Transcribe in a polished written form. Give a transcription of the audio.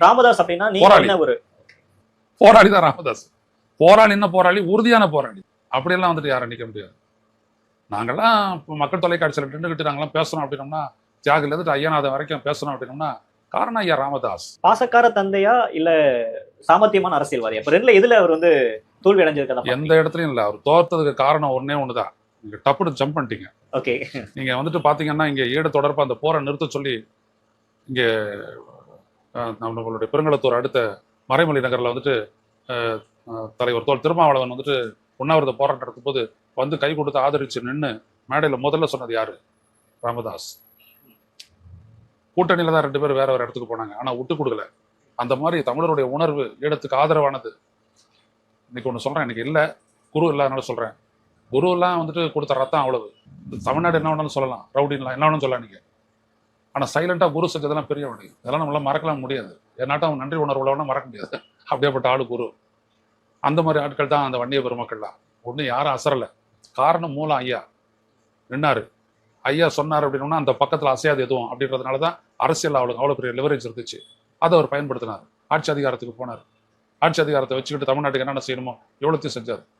ராமதாஸ் அப்படின்னா நீங்க போராளி. என்ன ஒரு போராளி தான் ராமதாஸ். போராளின்னா போராளி, உறுதியான போராளி. அப்படியெல்லாம் வந்துட்டு யாரும் நிக்க முடியாது. நாங்கெல்லாம் இப்போ மக்கள் தொலைக்காட்சியில் நின்றுகிட்டு நாங்கெல்லாம் பேசணும் அப்படின்னோம்னா, தியாகில இருந்து ஐயநாதன் வரைக்கும் பேசணும் அப்படின்னோம்னா காரணம் ஐயா ராமதாஸ். பாசக்கார தந்தையா இல்ல சாமர்த்தியமான அரசியல்வாதியா? இப்ப ரெண்டுல எதுல அவர் வந்து தோல்வி அடைஞ்சிருக்கா? எந்த இடத்துலயும் இல்ல. அவர் தோற்றதுக்கு காரணம் ஒன்னே ஒண்ணுதான். நீங்க டப்புனு ஜம்ப் பண்ணிட்டீங்க. ஓகே. நீங்க வந்துட்டு பாத்தீங்கன்னா இங்க ஈடு தொடர்பா அந்த போரை நிறுத்த சொல்லி இங்க நம்மளுடைய பெருங்களத்தூர் அடுத்த மறைமொழி நகர்ல வந்துட்டு தலைவர் தோல் திருமாவளவன் வந்துட்டு உண்ணாவிரத போராட்டம் நடத்தும் போது வந்து கை கொடுத்து ஆதரிச்சு நின்று மேடையில முதல்ல சொன்னது யாரு? ராமதாஸ். கூட்டணியில தான் 2 பேர் வேற வேற இடத்துக்கு போனாங்க, ஆனா விட்டு கொடுக்கல. அந்த மாதிரி தமிழருடைய உணர்வு ஈழத்துக்கு ஆதரவானது. இன்னைக்கு ஒண்ணு சொல்றேன், எனக்கு இல்ல குரு இல்லாதனால சொல்றேன். குரு எல்லாம் வந்துட்டு கொடுத்த ரத்தம் அவ்வளவு. தமிழ்நாடு என்ன வேணாலும் சொல்லலாம், ரவுடின்லாம் என்ன வேணாலும் சொல்லலாம் நீங்க. ஆனா சைலண்டா குரு செஞ்சதெல்லாம் பெரிய வழி. இதெல்லாம் நம்மளால மறக்கலாம் முடியாது. ஏன்னாட்டும் அவன் நன்றி உணர்வுள்ளவனா மறக்க முடியாது. அப்படியேப்பட்ட ஆளு குரு. அந்த மாதிரி ஆட்கள் தான் அந்த வன்னிய பெருமக்கள்லாம். ஒண்ணு யாரும் அசரல. காரணம் மூலம் ஐயா நின்னாரு. ஐயா சொன்னார் அப்படின்னா அந்த பக்கத்துல அசையாது எதுவும் அப்படின்றதுனாலதான் அரசியல் அவளுக்கு அவ்வளவு பெரிய லிவரேஜ் இருந்துச்சு. அதை அவர் பயன்படுத்தினார். ஆட்சி அதிகாரத்துக்கு போனார். ஆட்சி அதிகாரத்தை வச்சுக்கிட்டு தமிழ்நாட்டுக்கு என்னென்ன செய்யணுமோ எவ்வளோத்தையும் செஞ்சார்.